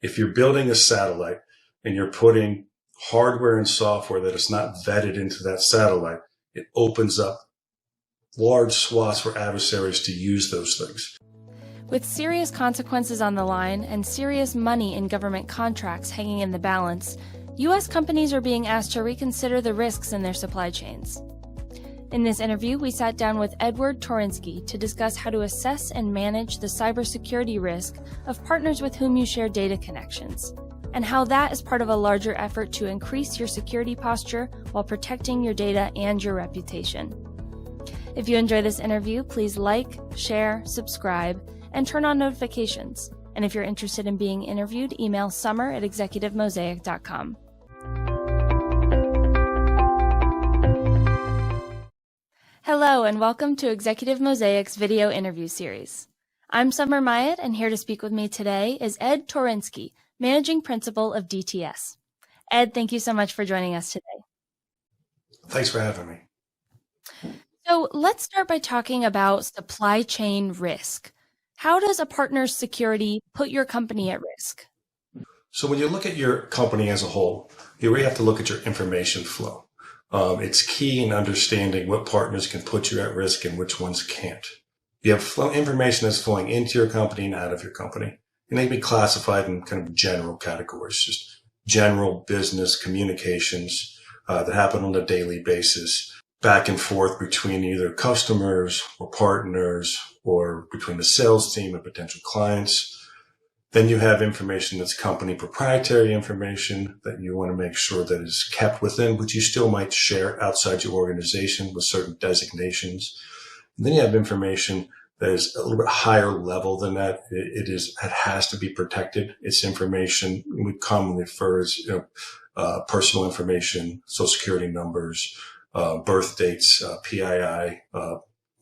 If you're building a satellite and you're putting hardware and software that is not vetted into that satellite, it opens up large swaths for adversaries to use those things. With serious consequences on the line and serious money in government contracts hanging in the balance, U.S. companies are being asked to reconsider the risks in their supply chains. In this interview, we sat down with Edward Tuorinsky to discuss how to assess and manage the cybersecurity risk of partners with whom you share data connections, and how that is part of a larger effort to increase your security posture while protecting your data and your reputation. If you enjoy this interview, please like, share, subscribe, and turn on notifications. And if you're interested in being interviewed, email summer@executivemosaic.com. Hello, and welcome to Executive Mosaic's video interview series. I'm Summer Myatt, and here to speak with me today is Ed Tuorinsky, Managing Principal of DTS. Ed, thank you so much for joining us today. Thanks for having me. So let's start by talking about supply chain risk. How does a partner's security put your company at risk? So when you look at your company as a whole, you really have to look at your information flow. It's key in understanding what partners can put you at risk and which ones can't. You have information that's flowing into your company and out of your company. And they can be classified in kind of general categories, just general business communications that happen on a daily basis, back and forth between either customers or partners or between the sales team and potential clients. Then you have information that's company proprietary information that you want to make sure that is kept within, but you still might share outside your organization with certain designations. And then you have information that is a little bit higher level than that. It has to be protected. It's information we commonly refer as personal information, social security numbers, birth dates, PII.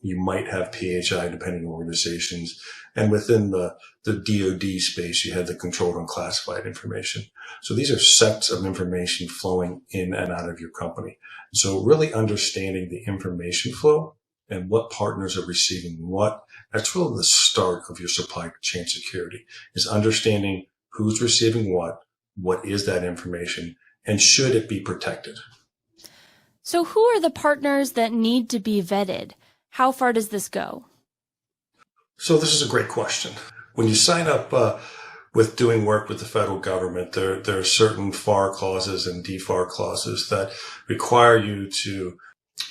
You might have PHI depending on organizations. And within the DoD space, you have the controlled unclassified information. So these are sets of information flowing in and out of your company. So really understanding the information flow and what partners are receiving what, that's really the start of your supply chain security, is understanding who's receiving what is that information, and should it be protected. So who are the partners that need to be vetted? How far does this go? So this is a great question. When you sign up with doing work with the federal government, there are certain FAR clauses and DFAR clauses that require you to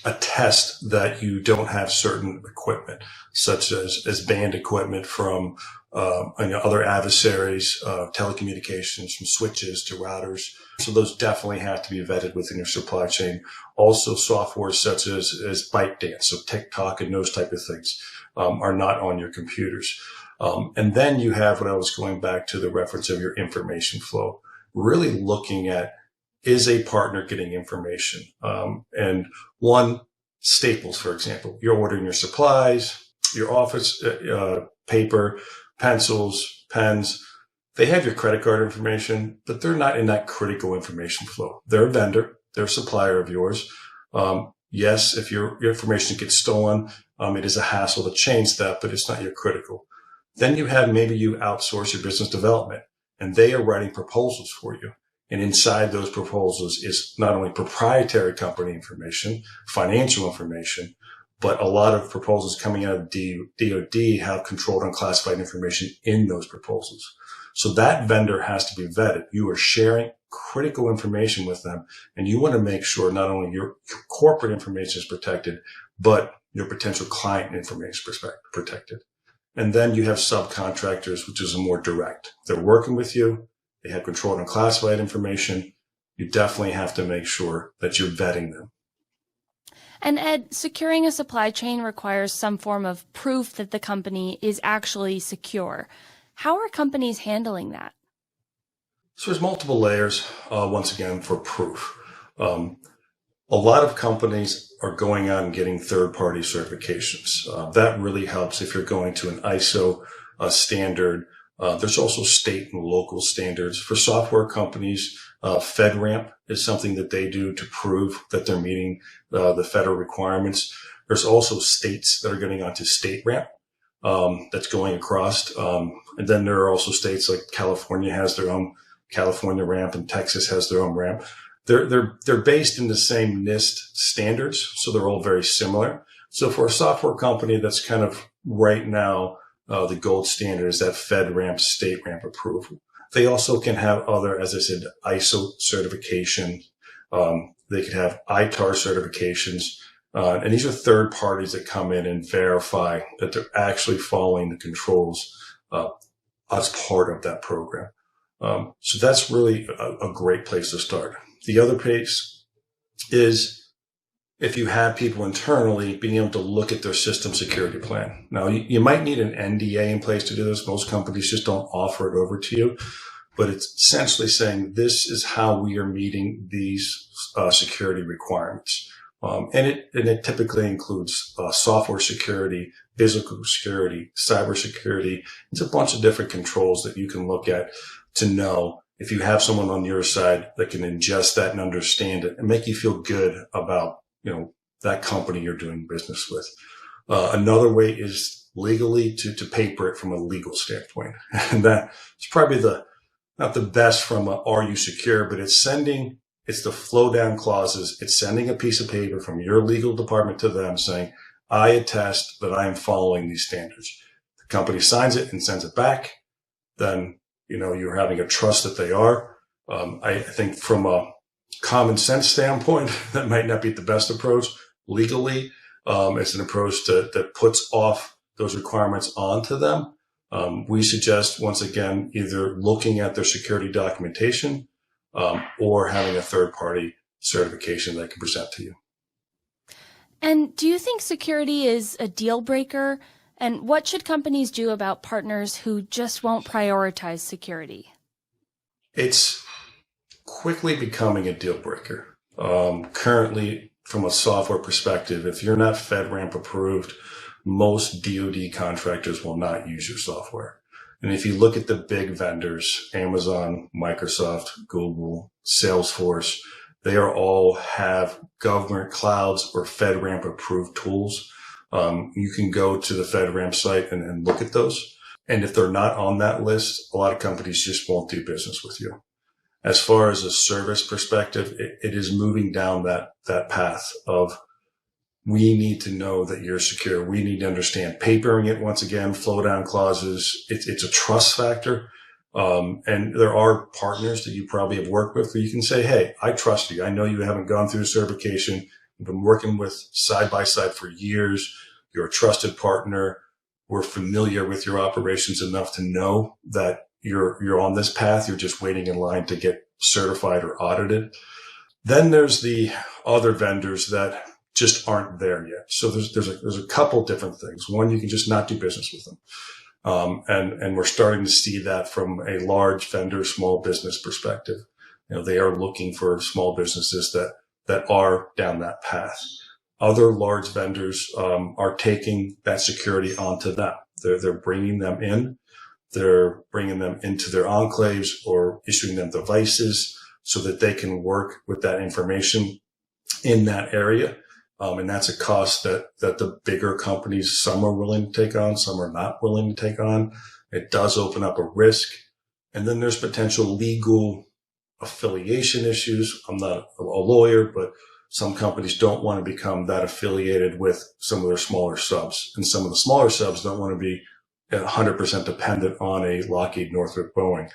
attest that you don't have certain equipment, such as banned equipment from other adversaries, telecommunications, from switches to routers. So those definitely have to be vetted within your supply chain. Also, software such as ByteDance, so TikTok and those type of things are not on your computers. And then you have what I was going back to, the reference of your information flow, really looking at, is a partner getting information? And one, staples, for example, you're ordering your supplies, your office paper, pencils, pens. They have your credit card information, but they're not in that critical information flow. They're a vendor. They're a supplier of yours. Yes, if your information gets stolen, it is a hassle to change that, but it's not your critical. Then you have, maybe you outsource your business development, and they are writing proposals for you. And inside those proposals is not only proprietary company information, financial information, but a lot of proposals coming out of DoD have controlled unclassified information in those proposals. So that vendor has to be vetted. You are sharing critical information with them, and you want to make sure not only your corporate information is protected, but your potential client information is protected. And then you have subcontractors, which is more direct. They're working with you. They have controlled unclassified information. You definitely have to make sure that you're vetting them. And Ed, securing a supply chain requires some form of proof that the company is actually secure. How are companies handling that? So there's multiple layers, once again, for proof. A lot of companies are going out and getting third-party certifications. That really helps if you're going to an ISO standard. There's also state and local standards. For software companies, FedRAMP is something that they do to prove that they're meeting the federal requirements. There's also states that are getting onto StateRAMP. that's going across. And then there are also states like California has their own California ramp, and Texas has their own ramp. They're based in the same NIST standards, so they're all very similar. So for a software company that's kind of right now, the gold standard is that FedRAMP, state ramp approval. They also can have other, as I said, ISO certification. They could have ITAR certifications. And these are third parties that come in and verify that they're actually following the controls as part of that program. So that's really a great place to start. The other place is if you have people internally being able to look at their system security plan. Now, you might need an NDA in place to do this. Most companies just don't offer it over to you. But it's essentially saying this is how we are meeting these security requirements. And it typically includes software security, physical security, cybersecurity. It's a bunch of different controls that you can look at to know if you have someone on your side that can ingest that and understand it and make you feel good about, that company you're doing business with. Another way is legally to paper it from a legal standpoint. And that's probably not the best from a, are you secure, but it's the flow down clauses. It's sending a piece of paper from your legal department to them saying, I attest that I am following these standards. The company signs it and sends it back. Then, you're having a trust that they are. I think from a common sense standpoint, that might not be the best approach. Legally, it's an approach that puts off those requirements onto them. We suggest, once again, either looking at their security documentation or having a third-party certification that can present to you. And do you think security is a deal breaker? And what should companies do about partners who just won't prioritize security? It's quickly becoming a deal breaker. Currently, from a software perspective, if you're not FedRAMP approved, most DoD contractors will not use your software. And if you look at the big vendors, Amazon, Microsoft, Google, Salesforce, they all have government clouds or FedRAMP approved tools. You can go to the FedRAMP site and look at those. And if they're not on that list, a lot of companies just won't do business with you. As far as a service perspective, it is moving down that path of we need to know that you're secure. We need to understand papering it once again, flow down clauses. It's a trust factor. And there are partners that you probably have worked with where you can say, hey, I trust you. I know you haven't gone through certification. We've been working with side by side for years. You're a trusted partner. We're familiar with your operations enough to know that you're on this path. You're just waiting in line to get certified or audited. Then there's the other vendors that just aren't there yet. So there's a couple different things. One, you can just not do business with them. And we're starting to see that from a large vendor, small business perspective. They are looking for small businesses that are down that path. Other large vendors, are taking that security onto them. They're bringing them in. They're bringing them into their enclaves or issuing them devices so that they can work with that information in that area. And that's a cost that the bigger companies, some are willing to take on, some are not willing to take on. It does open up a risk. And then there's potential legal affiliation issues. I'm not a lawyer, but some companies don't want to become that affiliated with some of their smaller subs. And some of the smaller subs don't want to be 100% dependent on a Lockheed, Northrop, Boeing.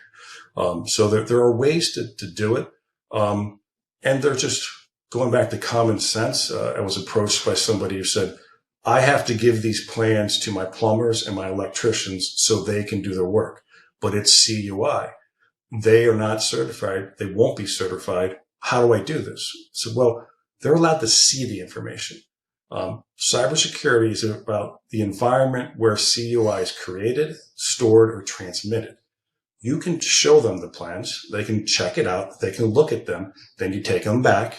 So there are ways to do it. And they're just going back to common sense. I was approached by somebody who said, I have to give these plans to my plumbers and my electricians so they can do their work, but it's CUI. They are not certified. They won't be certified. How do I do this? So, well, they're allowed to see the information. Cybersecurity is about the environment where CUI is created, stored, or transmitted. You can show them the plans. They can check it out. They can look at them. Then you take them back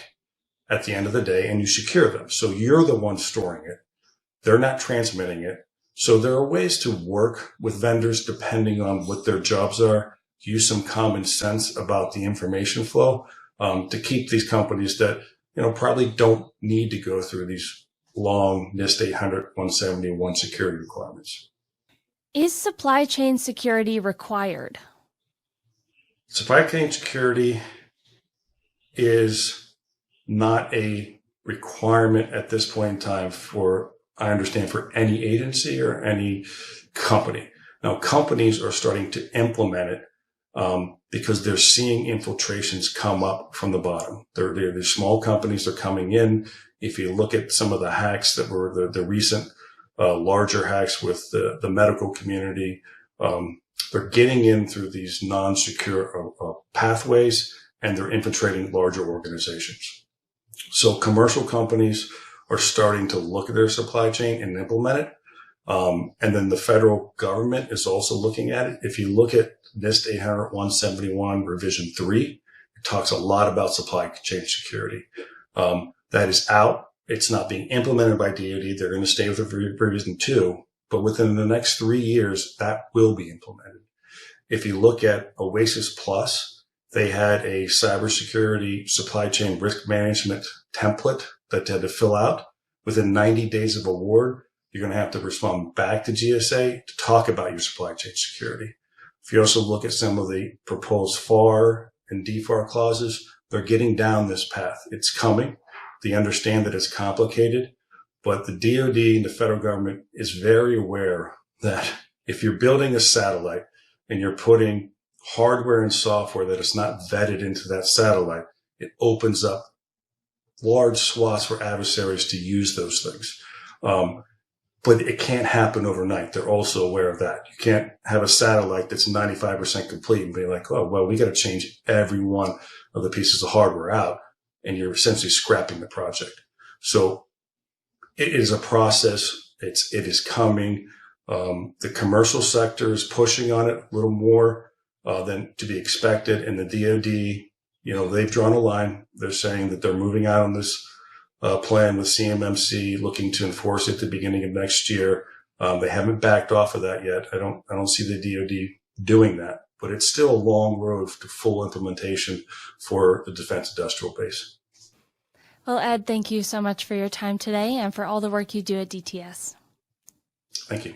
at the end of the day and you secure them. So you're the one storing it. They're not transmitting it. So there are ways to work with vendors depending on what their jobs are. Use some common sense about the information flow to keep these companies that probably don't need to go through these long NIST 800, 171 security requirements. Is supply chain security required? Supply chain security is not a requirement at this point in time I understand, for any agency or any company. Now, companies are starting to implement it because they're seeing infiltrations come up from the bottom. They're small companies are coming in. If you look at some of the hacks that were the recent larger hacks with the medical community, they're getting in through these non-secure pathways, and they're infiltrating larger organizations. So commercial companies are starting to look at their supply chain and implement it. And then the federal government is also looking at it. If you look at NIST 800-171 revision 3, it talks a lot about supply chain security. That is out. It's not being implemented by DoD. They're going to stay with revision 2, but within the next 3 years, that will be implemented. If you look at Oasis Plus, they had a cybersecurity supply chain risk management template that they had to fill out. Within 90 days of award, you're going to have to respond back to GSA to talk about your supply chain security. If you also look at some of the proposed FAR and DFAR clauses, they're getting down this path. It's coming. They understand that it's complicated, but the DoD and the federal government is very aware that if you're building a satellite and you're putting hardware and software that is not vetted into that satellite, it opens up large swaths for adversaries to use those things. But it can't happen overnight. They're also aware of that. You can't have a satellite that's 95% complete and be like, oh, well, we got to change every one of the pieces of hardware out, and you're essentially scrapping the project. So it is a process. It is coming. The commercial sector is pushing on it a little more than to be expected. And the DoD, they've drawn a line. They're saying that they're moving out on this plan with CMMC, looking to enforce it at the beginning of next year. They haven't backed off of that yet. I don't see the DoD doing that, but it's still a long road to full implementation for the defense industrial base. Well, Ed, thank you so much for your time today and for all the work you do at DTS. Thank you.